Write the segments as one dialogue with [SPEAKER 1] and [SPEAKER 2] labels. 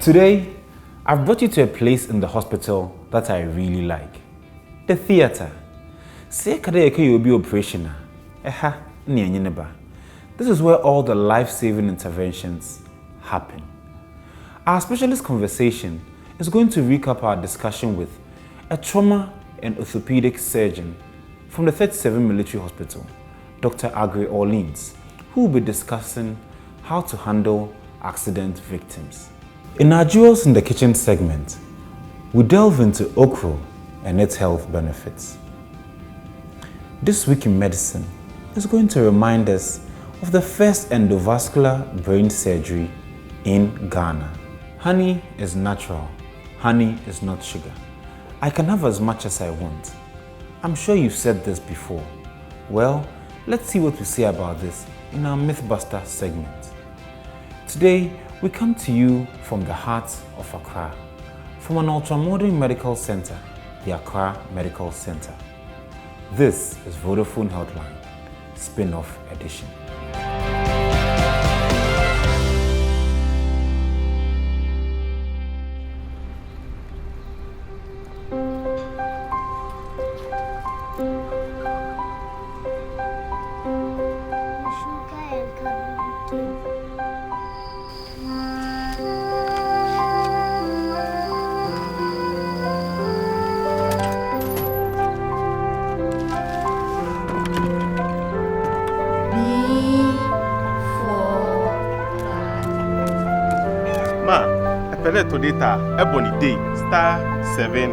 [SPEAKER 1] Today, I've brought you to a place in the hospital that I really like. The theater. Say kada you be operational. This is where all the life-saving interventions happen. Our specialist conversation is going to recap our discussion with a trauma and orthopedic surgeon from the 37 Military Hospital, Dr. Aggrey Orleans, who will be discussing how to handle accident victims. In our Jewels in the Kitchen segment, we delve into okra and its health benefits. This week in medicine is going to remind us of the first endovascular brain surgery in Ghana. Honey is natural. Honey is not sugar. I can have as much as I want. I'm sure you've said this before. Well, let's see what we say about this in our Mythbuster segment. Today, we come to you from the heart of Accra, from an ultra-modern medical center, the Accra Medical Center. This is Vodafone Healthline Spin-Off Edition.
[SPEAKER 2] Data ebony day *700#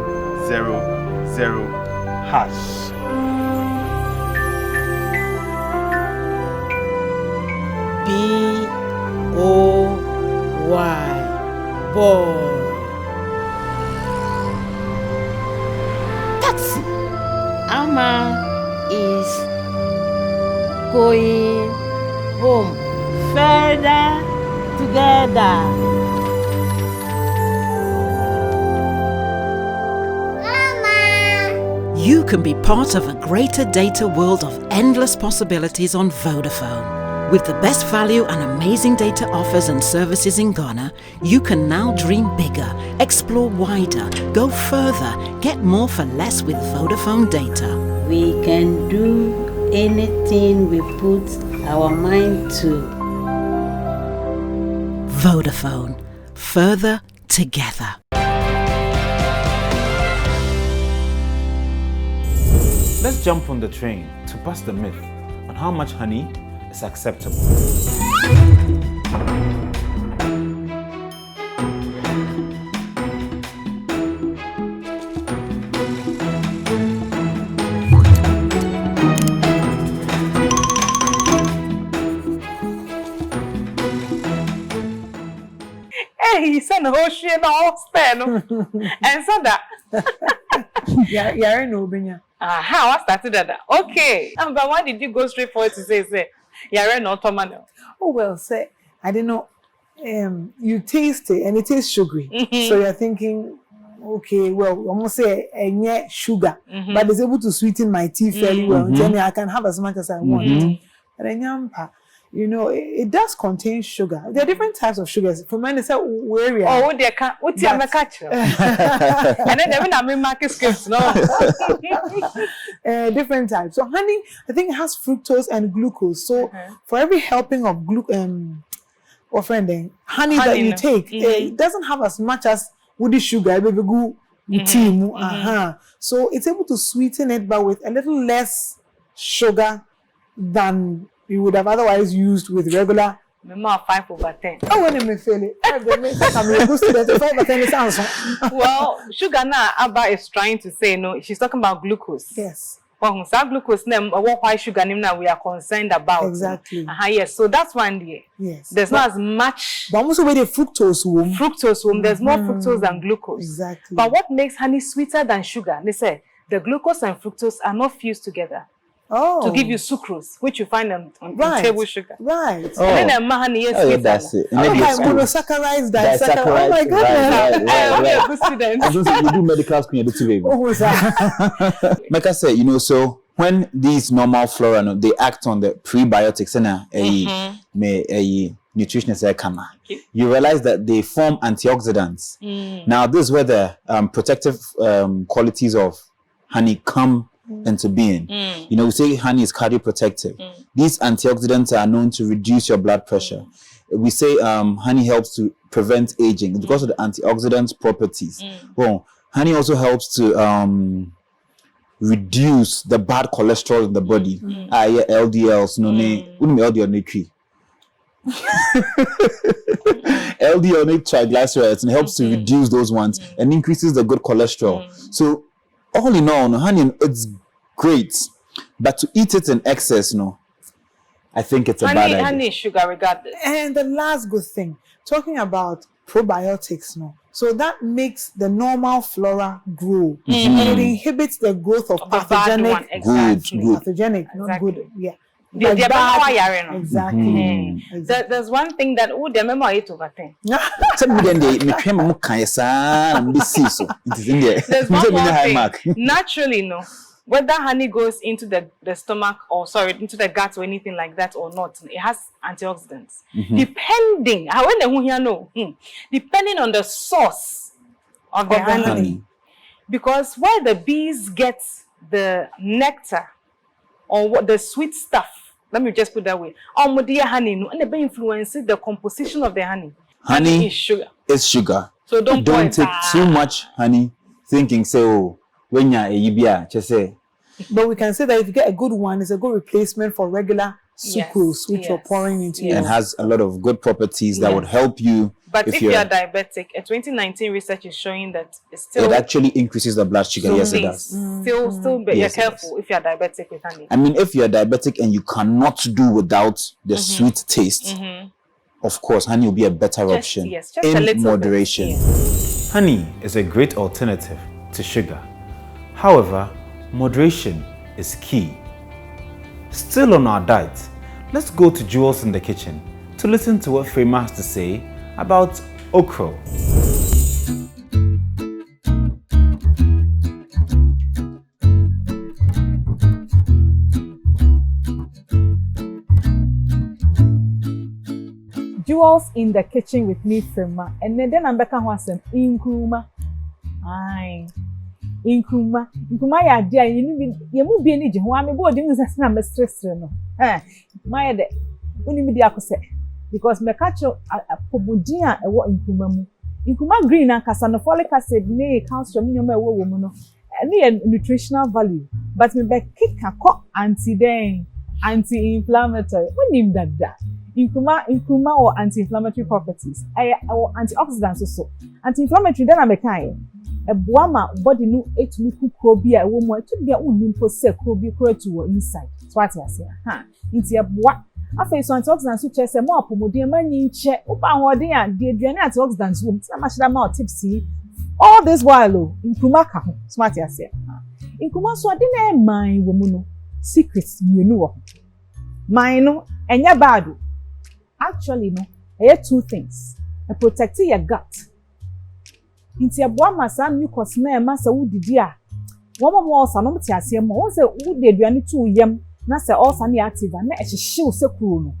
[SPEAKER 3] BOY boy. Taxi. Ama is going home. Further together.
[SPEAKER 4] You can be part of a greater data world of endless possibilities on Vodafone. With the best value and amazing data offers and services in Ghana, you can now dream bigger, explore wider, go further, get more for less with Vodafone data.
[SPEAKER 3] We can do anything we put our mind to.
[SPEAKER 4] Vodafone. Further together.
[SPEAKER 1] Let's jump on the train to bust the myth on how much honey is acceptable.
[SPEAKER 5] Hey, he said no shit all stand and so that.
[SPEAKER 6] Yeah, no, Benya.
[SPEAKER 5] How I started that. Okay. But why did you go straight forward to say, you're not Tomano?
[SPEAKER 6] Oh, well, say, I didn't know. You taste it and it tastes sugary. So you're thinking, okay, well, almost say, yeah, sugar, but it's able to sweeten my tea fairly well. Then I can have as much as I want. But you know, it does contain sugar. There are different types of sugars. For men, it's a where
[SPEAKER 5] oh, they can't. What's your catch? And then I mean, market scripts, no.
[SPEAKER 6] Different types. So honey, I think it has fructose and glucose. So for every helping of honey that you take, it doesn't have as much as woody sugar. Baby go So it's able to sweeten it, but with a little less sugar than you would have otherwise used with regular.
[SPEAKER 5] 5/10.
[SPEAKER 6] Oh, when I fail it, I'm a good student. 5/10 is answer.
[SPEAKER 5] Well, sugar now, Abba is trying to say no. She's talking about glucose.
[SPEAKER 6] Yes.
[SPEAKER 5] Well, glucose name, why sugar name now we are concerned about.
[SPEAKER 6] Exactly.
[SPEAKER 5] Yes. So that's one day.
[SPEAKER 6] Yes.
[SPEAKER 5] There's not as much.
[SPEAKER 6] But also with the fructose womb.
[SPEAKER 5] There's more fructose than glucose.
[SPEAKER 6] Exactly.
[SPEAKER 5] But what makes honey sweeter than sugar? They say the glucose and fructose are not fused together.
[SPEAKER 6] Oh.
[SPEAKER 5] To give you sucrose, which you find on table sugar.
[SPEAKER 6] Right.
[SPEAKER 5] And then the mahani is sweeter.
[SPEAKER 2] That's it.
[SPEAKER 6] Monosaccharides, disaccharides. Oh my goodness.
[SPEAKER 5] I'm a good student.
[SPEAKER 2] I don't think you do medical school, you do baby.
[SPEAKER 6] Oh,
[SPEAKER 2] like I said, you know, so when these normal flora, they act on the prebiotics and nutritionists you realize that they form antioxidants. Now, this is where the protective qualities of honey come into being. You know, we say honey is cardioprotective. These antioxidants are known to reduce your blood pressure. We say honey helps to prevent aging because of the antioxidant properties. Well, honey also helps to reduce the bad cholesterol in the body. LDLs, LDL, LDL triglycerides, and helps to reduce those ones and increases the good cholesterol. So all in all, honey, it's great, but to eat it in excess, I think it's a bad idea.
[SPEAKER 5] Honey is sugar regardless.
[SPEAKER 6] And the last good thing, talking about probiotics, so that makes the normal flora grow, and it inhibits the growth of pathogenic. Pathogenic, not good. Yeah. Exactly.
[SPEAKER 5] There's one thing that the memory is over 10. There's one more thing. Naturally, whether honey goes into the stomach into the gut or anything like that or not, it has antioxidants. Depending on the source of the honey. Because where the bees get the nectar or what the sweet stuff, let me just put that way. Honey, and they influence the composition of the honey.
[SPEAKER 2] Honey
[SPEAKER 5] is sugar.
[SPEAKER 2] It's sugar.
[SPEAKER 5] So don't
[SPEAKER 2] take too much honey, thinking when you're just say.
[SPEAKER 6] But we can say that if you get a good one, it's a good replacement for regular sucrose, which you're pouring into
[SPEAKER 2] and has a lot of good properties that would help you.
[SPEAKER 5] But if you're diabetic, a 2019 research is showing that
[SPEAKER 2] it actually increases the blood sugar. Yes, it does.
[SPEAKER 5] Still be careful if you're diabetic with honey.
[SPEAKER 2] I mean, if you're diabetic and you cannot do without the sweet taste, of course, honey will be a better option
[SPEAKER 5] just
[SPEAKER 2] in moderation.
[SPEAKER 1] Honey is a great alternative to sugar. However, moderation is key. Still on our diet, let's go to Jewels in the Kitchen to listen to what Frema has to say about okra.
[SPEAKER 7] Jewels in the Kitchen with me, Frema, and then I'm back on some Nkrumah. Nkrumah ya dia ye mu bi ni je ho ame bo di nsa na me stress no my de uni mi di akose because me catch apobodin a ewo nkrumah mu nkrumah green na kasa no folic acid ne calcium nyoma ewo wo mu no ne nutritional value but me be kick akọ anti-inflammatory unim dada nkrumah or anti-inflammatory properties or antioxidants also anti-inflammatory then am kai Ebuama body no etumi kukrobia ewo mu etubia unimpo se krobia to inside so what you say nti ebua afa so antioxidants so chese mo apomodin manyi nche uba hodin a de aduane antioxidants wo tina machida ma tipsy all this while nkrumah ka ho so what you say nkrumah so ade na man wo mu no secrets mienu wo man no enya bad actually no two things protect your gut. Inti aboa masa mucus na masa wudidi a wo osa no mti ase mo won se wude aduane tu yam na se osa na active na ehyehyw se kuro no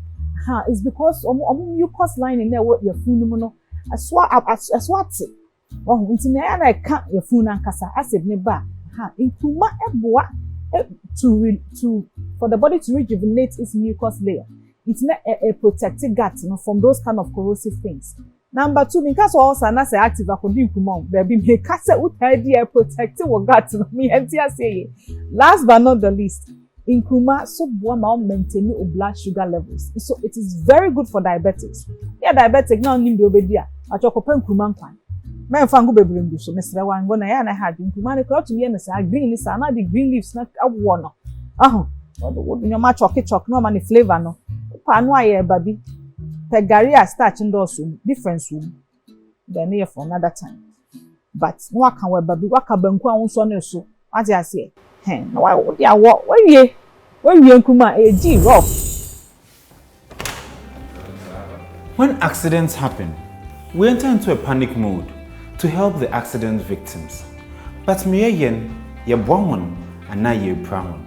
[SPEAKER 7] it's because mucus line na wo yafunu mu no aswate inti na na ka yafunu ankasa acid ne ba nkrumah eboa to for the body to rejuvenate its mucus layer. It's not a protected gut from those kind of corrosive things. Number 2, because also na say active akodi nkrumah baby me ka say utadi protected wo gut no me entia say. Last but not the least, nkrumah so boa ma maintain your blood sugar levels. So it is very good for diabetics. Yeah, diabetic now nim do obedi a achokopa nkrumah nkwan. Me mfa ngo bebre ndu so mesre wan go na ya na had nkrumah ne crop to be na say green ni sa na the green leaves na awo no. Nyoma choke no man flavor no. Pa no aye baby. Pegaria starch indoors difference then here for another time. But no can we baby waka banku a wonso no so. What you say? Na why dia wo we nkrumah e rough.
[SPEAKER 1] When accidents happen, we enter into a panic mode to help the accident victims. But miyen ye bwamon and na ye pramon.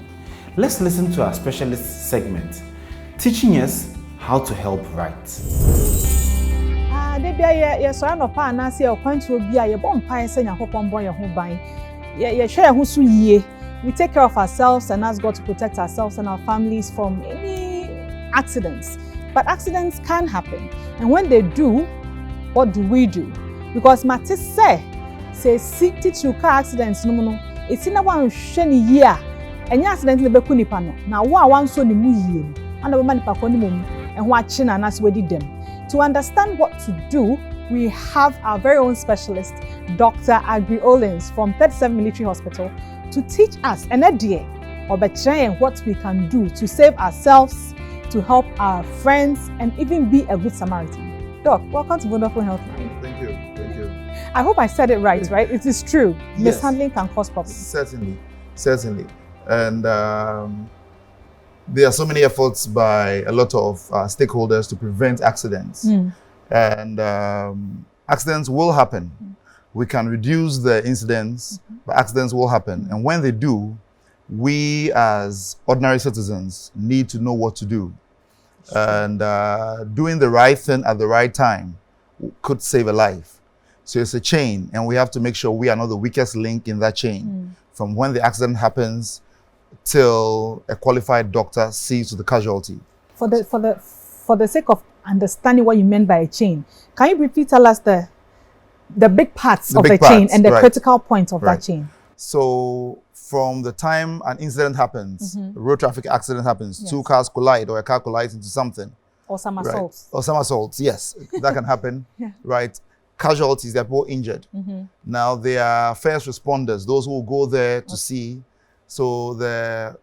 [SPEAKER 1] Let's listen to our specialist segment, teaching us how to help right.
[SPEAKER 7] Yes, I know. Pa na say okwantu obi a ye bom pan say Nyankopon bon ye ho ban. Ye hwe ho so yie. We take care of ourselves and ask God to protect ourselves and our families from any accidents. But accidents can happen. And when they do, what do we do? Because Mattis say 62 car accidents no. It's in a one shiny year. And accident le beku nipa no. Na wo wan so ni mu yie. And we man nipa ko ni mum and watching and as we did them. To understand what to do, we have our very own specialist, Dr. Aggrey Orleans from 37 Military Hospital, to teach us an idea of what we can do to save ourselves, to help our friends, and even be a good Samaritan. Doc, welcome to Vodafone Healthline.
[SPEAKER 8] Thank you. Thank you.
[SPEAKER 7] I hope I said it right, right? It is true. Yes. Mishandling can cause problems.
[SPEAKER 8] Certainly. And there are so many efforts by a lot of stakeholders to prevent accidents. And accidents will happen. We can reduce the incidents, but accidents will happen. And when they do, we as ordinary citizens need to know what to do. And doing the right thing at the right time could save a life. So it's a chain, and we have to make sure we are not the weakest link in that chain. From when the accident happens till a qualified doctor sees to the casualty. For
[SPEAKER 7] the sake of understanding what you meant by a chain, can you briefly tell us the big parts of the chain and the critical points of that chain?
[SPEAKER 8] So from the time an incident happens, a road traffic accident happens, two cars collide or a car collides into something.
[SPEAKER 7] Or some assaults.
[SPEAKER 8] Or some assaults, yes, that can happen, right? Casualties, they're both injured. Now they are first responders, those who will go there to see. So the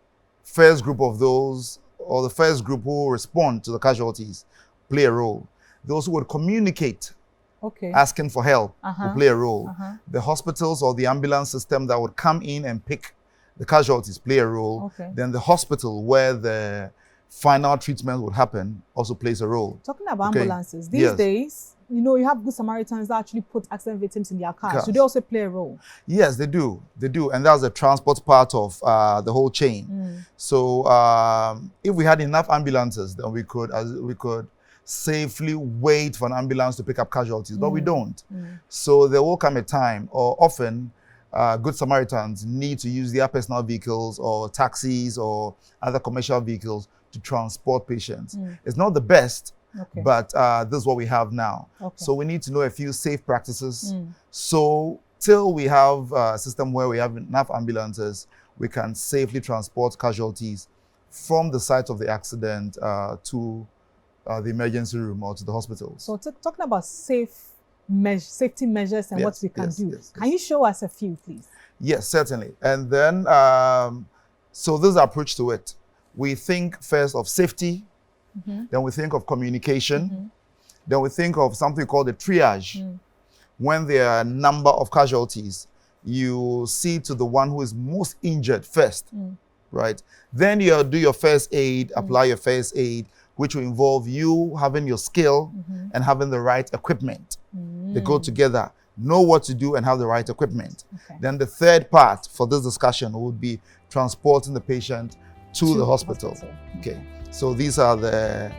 [SPEAKER 8] first group of those, or the first group who respond to the casualties, play a role. Those who would communicate, asking for help, will play a role. The hospitals or the ambulance system that would come in and pick the casualties play a role. Then the hospital where the final treatment would happen also plays a role.
[SPEAKER 7] Talking about ambulances, these days, you know, you have good Samaritans that actually put accident victims in their cars. So they also play a role.
[SPEAKER 8] Yes, they do. They do. And that's the transport part of the whole chain. So if we had enough ambulances, then we could safely wait for an ambulance to pick up casualties, but we don't. So there will come a time, or often, good Samaritans need to use their personal vehicles or taxis or other commercial vehicles to transport patients. It's not the best, but this is what we have now. So we need to know a few safe practices. So till we have a system where we have enough ambulances, we can safely transport casualties from the site of the accident to the emergency room or to the hospital. So
[SPEAKER 7] talking about safety measures and what we can do. Can you show us a few, please?
[SPEAKER 8] Yes, certainly. And then, so this is our approach to it. We think first of safety, then we think of communication, then we think of something called a triage. When there are a number of casualties, you see to the one who is most injured first, right? Then you do your first aid, apply your first aid, which will involve you having your skill and having the right equipment. They go together. Know what to do and have the right equipment. Then the third part for this discussion would be transporting the patient to the hospital. Okay, so these are the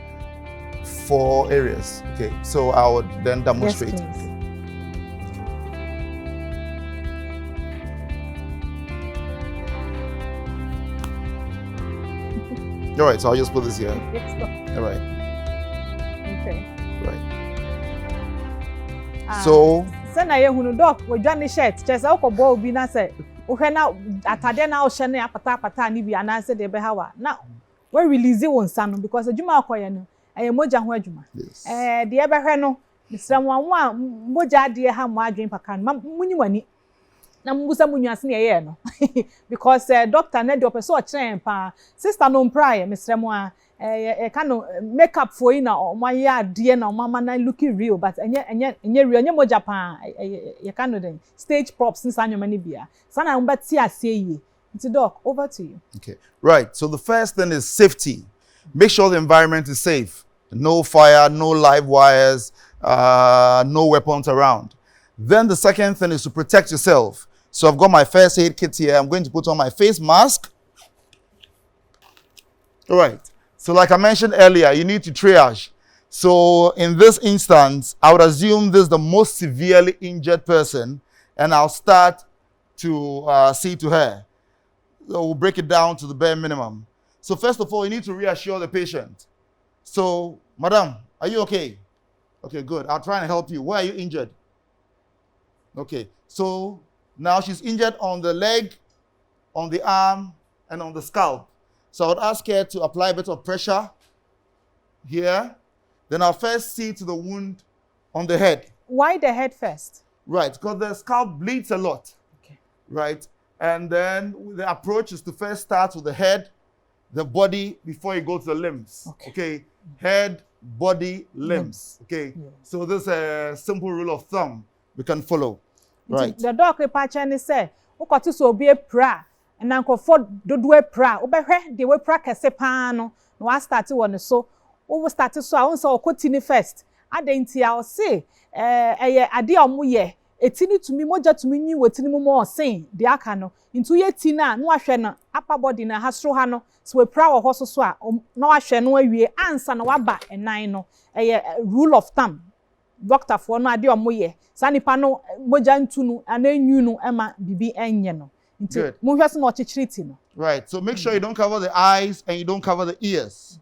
[SPEAKER 8] 4 areas. Okay, so I would then demonstrate.
[SPEAKER 7] Yes, please.
[SPEAKER 8] All right, so I'll just put this here. All right.
[SPEAKER 7] Okay.
[SPEAKER 8] Right. So.
[SPEAKER 7] Send a young dog with Johnny shirt. Just a ball be na say. Uhena atade na ohye na apata ni bi anase de be hawa. Now, we release one son because adwuma akoye no. Eye moja ho adwuma. De e behwe no. Misram wanwa moja de ha mo adwen paka no. Munyi wani. Na mbusa munwase na ye no. Because doctor na de opeso kire pa. Sister no prayer misram a kind of makeup for you now, my dear now, mama na looking real, but and real, and Japan, you can stage props since I'm your money beer. Son, I'm but see, I say ye. It's a dog, over to you.
[SPEAKER 8] Okay, right. So the first thing is safety. Make sure the environment is safe. No fire, no live wires, no weapons around. Then the second thing is to protect yourself. So I've got my first aid kit here. I'm going to put on my face mask. All right. So like I mentioned earlier, you need to triage. So in this instance, I would assume this is the most severely injured person, and I'll start to see to her. So we'll break it down to the bare minimum. So first of all, you need to reassure the patient. So, madam, are you okay? Okay, good. I'll try and help you. Where are you injured? Okay, so now she's injured on the leg, on the arm, and on the scalp. So I would ask her to apply a bit of pressure here. Then I'll first see to the wound on the head.
[SPEAKER 7] Why the head first?
[SPEAKER 8] Right, because the scalp bleeds a lot.
[SPEAKER 7] Okay.
[SPEAKER 8] Right, and then the approach is to first start with the head, the body, before you go to the limbs. Okay. Head, body, limbs. Okay. Yeah. So this is a simple rule of thumb we can follow. Right.
[SPEAKER 7] The doctor patient say, "Uko to so be a pra, and uncle for do a pra. Ubehwe the way practice pano. No, I started one so. We started so I want to continue first. Adenti I'll say, ade omuye. Etini to me moja to me new wetini more saying the akano into ye tina no ahwe no upper body na hasro ha no so we proud horse so a no ahwe no awie answer na waba enan no rule of thumb doctor for no ade omoye sanipa no moja ntu no ananyu no ema bibi enye no nti mo hwese no chichiriti no.
[SPEAKER 8] Right, so make sure you don't cover the eyes and you don't cover the ears.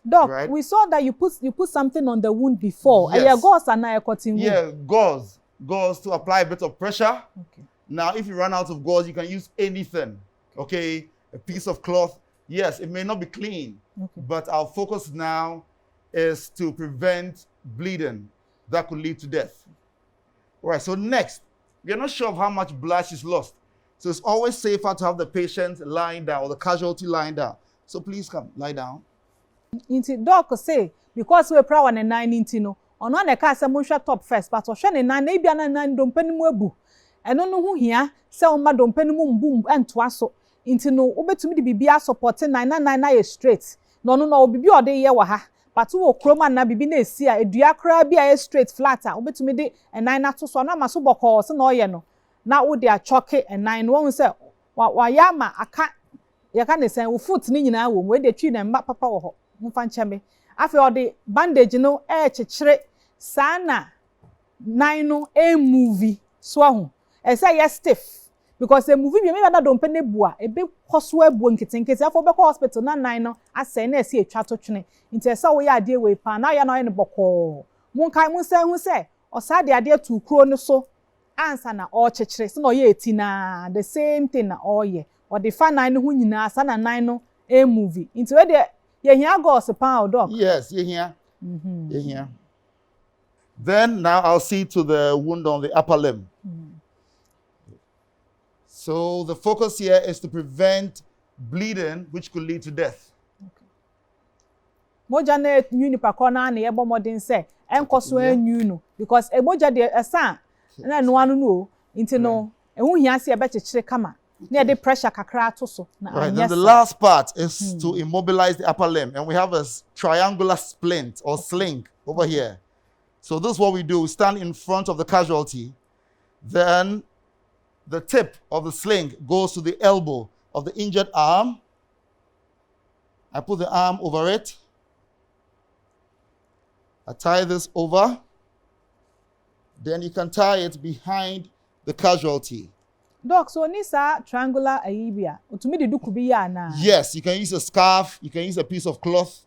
[SPEAKER 7] Doc, right? We saw that you put something on the wound before.
[SPEAKER 8] Yes.
[SPEAKER 7] Gauze and now cutting wound.
[SPEAKER 8] Yeah, gauze to apply a bit of pressure. Okay. Now, if you run out of gauze, you can use anything. Okay, a piece of cloth. Yes, it may not be clean, but our focus now is to prevent bleeding that could lead to death. All right. So next, we are not sure of how much blood she's lost, so it's always safer to have the patient lying down or the casualty lying down. So please come, lie down.
[SPEAKER 7] Inti doc say because we proud on 9 inti no ono na ka say mo hwe top first but hwe ne 9 na bia na 9 dompanimu abu eno no hu hia say o ma dompanimu mbu ento aso inti no obetumi de bibia support 9 na ye straight no no no bibi ode ye wa ha but wo kroma na bibi na esi a edua kra bia ye straight flat a obetumi de 9 na to so na ma so bokọ se na oye no na wo de a choke 9 no hu say wa ya ma aka ya ka ne say wo foot ni nyina wo we de twi na mba papa wo ho mfanchame afi odi bandage no chechire sana 9 no movie so ahu say yes stiff because a movie be me na do mpene bua e be koso abu nketinketi afọ be ko hospital na 9 no asay na esi etwa to twene nti say wo ya ade we pa na ya na ne bokọ mun kai mun say hu say osa de ade tu kro no so ansa na o chechire se no ye eti na the same thing na o ye odi fa 9 hu nyina asa na 9 no movie nti we de you hear gauze pound, doc?
[SPEAKER 8] Yes, you hear. You hear. Then now I'll see to the wound on the upper limb. So the focus here is to prevent bleeding, which could lead to death.
[SPEAKER 7] Moja na nyu nipa kona na yebo modern say enkoso anyu no because emoja de esa na no anu no nti no ehu hia se ebe chechire kama. Near the pressure kakra to so.
[SPEAKER 8] Right, then the last part is to immobilize the upper limb, and we have a triangular splint or sling over here. So this is what we do. We stand in front of the casualty, then the tip of the sling goes to the elbow of the injured arm. I put the arm over it. I tie this over. Then you can tie it behind the casualty.
[SPEAKER 7] Doc, so nisa triangular aibia. Utumi de duku bi ya na.
[SPEAKER 8] Yes, you can use a scarf, you can use a piece of cloth.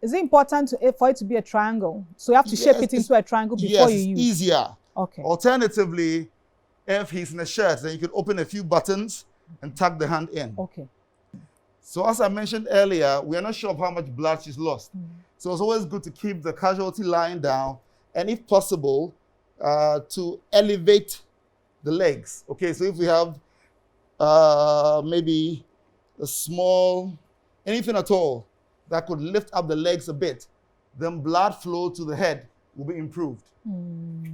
[SPEAKER 7] Is it important for it to be a triangle? So you have to shape it into a triangle before you use.
[SPEAKER 8] Yes, easier.
[SPEAKER 7] Okay.
[SPEAKER 8] Alternatively, if he's in a shirt, then you can open a few buttons and tuck the hand in.
[SPEAKER 7] Okay.
[SPEAKER 8] So as I mentioned earlier, we are not sure of how much blood she's lost. So it's always good to keep the casualty lying down, and if possible, to elevate the legs. Okay, so if we have maybe a small, anything at all that could lift up the legs a bit, then blood flow to the head will be improved,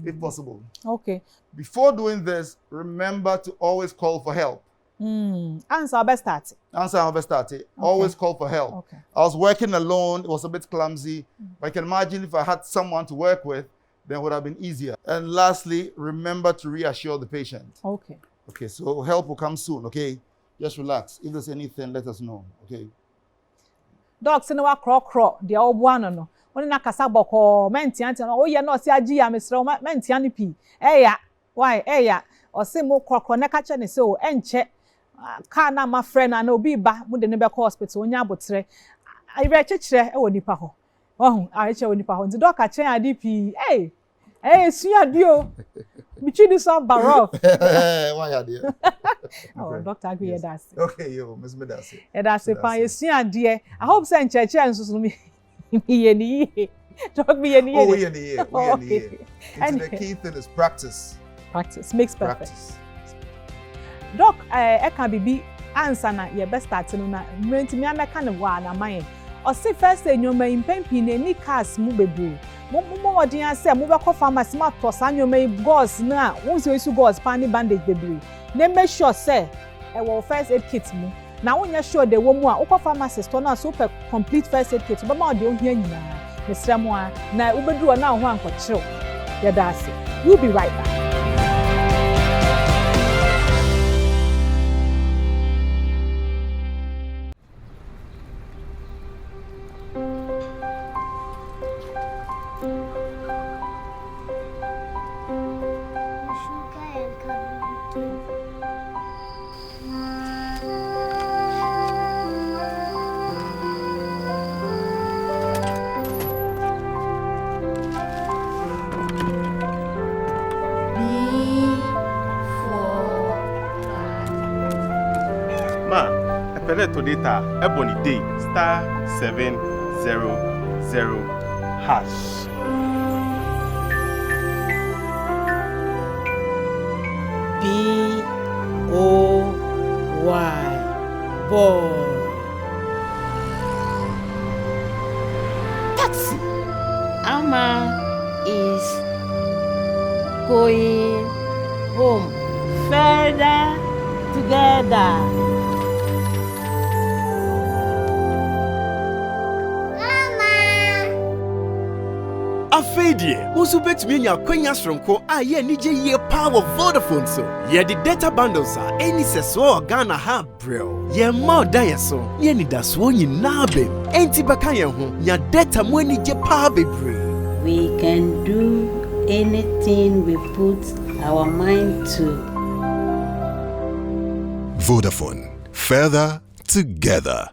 [SPEAKER 8] if possible.
[SPEAKER 7] Okay.
[SPEAKER 8] Before doing this, remember to always call for help.
[SPEAKER 7] Answer our best start.
[SPEAKER 8] Answer our best start. Okay. Always call for help. Okay. I was working alone. It was a bit clumsy. But I can imagine if I had someone to work with, then it would have been easier. And lastly, remember to reassure the patient.
[SPEAKER 7] Okay.
[SPEAKER 8] Okay, so help will come soon, okay? Just relax. If there's anything, let us know. Okay.
[SPEAKER 7] Doc, say no wa craw. The old one no. When na kasa boko, mentian no. Oh yeah, no si agi ya mesro mentian ni pi. Eya, why? Eya. Or say mo craw na kache ni so enche. Car na my friend and obi ba mu de ne be hospital onya abotre. I re chechire e wo nipa ho. Oh, I che wo nipa ho. Nti doc kache adi pi. Hey, suya dio. Bichi do some barrow.
[SPEAKER 8] Why are you?
[SPEAKER 7] Oh, Dr. Aggrey, that's it.
[SPEAKER 8] Okay, yo, Miss Medasi.
[SPEAKER 7] That's it. Pa yesuya die. I hope say ncheche nsusu me ye ni. Talk me ye ni.
[SPEAKER 8] Oh, we in the year. We in the year. And the key thing is practice.
[SPEAKER 7] Practice makes perfect.
[SPEAKER 8] Practice.
[SPEAKER 7] Doc, I can be answer na your best starting na menti me ameka ne wa na man. O say first enyoma impempi na ni cars mu bebre. Mo odin ase mo be ko pharmacy ma to sanyoma gauze na won so isu gauze pani bandage bebre. They make sure say e wo first aid kit mu. Na won sure the wo mu a wo pharmacist to na super complete first aid kit. Be ma ode ohia nyina. Mesra mo a na wo bedru na ho anko kire. Ya dase. We'll be right back.
[SPEAKER 9] To data ebony day *700#.
[SPEAKER 3] BOY boy. Taxi. Ama is going home. Further together.
[SPEAKER 10] Afedie, musu betumi nya kwanya sronko a ye nije ye power Vodafone so. Ye the data bundles are any seso Ghana ha bro. Ye more dan so. Ye ni da so nyina bem. Enti baka ye ho nya data mo ani je power bebre.
[SPEAKER 3] We can do anything we put our mind to.
[SPEAKER 11] Vodafone, further together.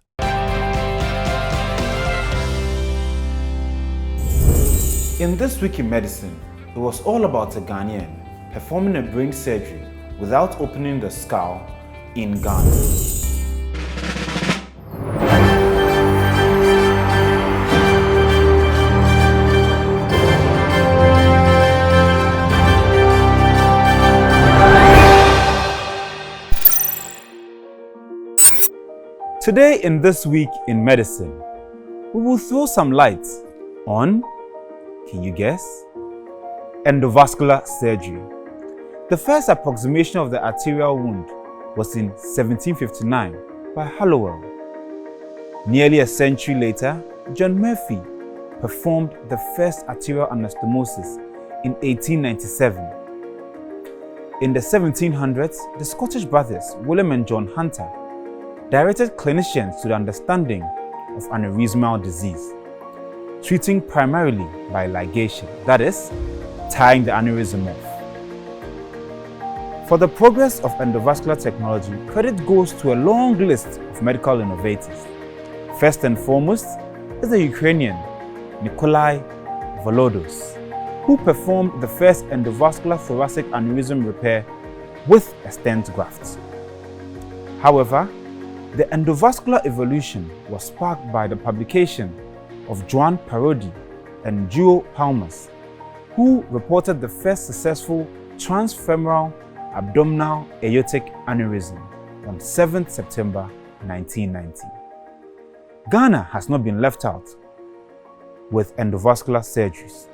[SPEAKER 1] In This Week in Medicine, it was all about a Ghanaian performing a brain surgery without opening the skull in Ghana. Today in This Week in Medicine, we will throw some light on, can you guess? Endovascular surgery. The first approximation of the arterial wound was in 1759 by Hallowell. Nearly a century later, John Murphy performed the first arterial anastomosis in 1897. In the 1700s, the Scottish brothers William and John Hunter directed clinicians to the understanding of aneurysmal disease, treating primarily by ligation, that is, tying the aneurysm off. For the progress of endovascular technology, credit goes to a long list of medical innovators. First and foremost is the Ukrainian Nikolai Volodos, who performed the first endovascular thoracic aneurysm repair with a stent graft. However, the endovascular evolution was sparked by the publication of Joan Parodi and Gio Palmas, who reported the first successful transfemoral abdominal aortic aneurysm on 7th September 1990. Ghana has not been left out with endovascular surgeries.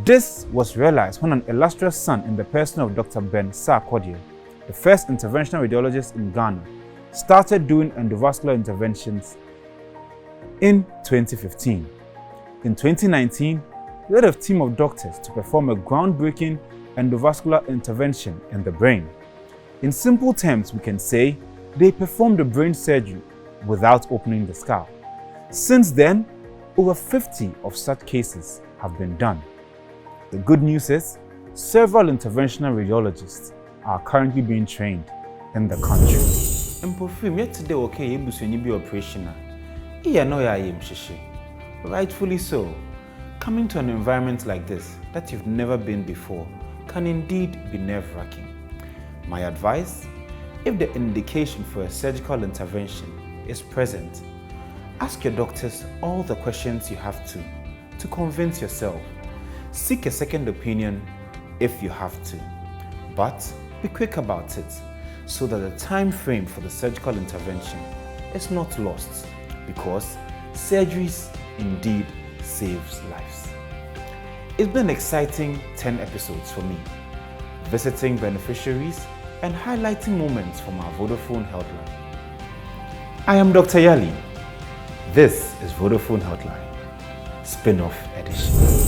[SPEAKER 1] This was realized when an illustrious son in the person of Dr. Ben Sarkodie, the first interventional radiologist in Ghana, started doing endovascular interventions in 2015. In 2019, he led a team of doctors to perform a groundbreaking endovascular intervention in the brain. In simple terms, we can say they performed a brain surgery without opening the skull. Since then, over 50 of such cases have been done. The good news is, several interventional radiologists are currently being trained in the country. Yesterday, okay, be operational. Rightfully so. Coming to an environment like this that you've never been before can indeed be nerve-wracking. My advice: if the indication for a surgical intervention is present, ask your doctors all the questions you have to convince yourself. Seek a second opinion if you have to, but be quick about it so that the time frame for the surgical intervention is not lost, because surgeries indeed saves lives. It's been an exciting 10 episodes for me, visiting beneficiaries and highlighting moments from our Vodafone Healthline. I am Dr. Yali. This is Vodafone Healthline Spin-Off Edition.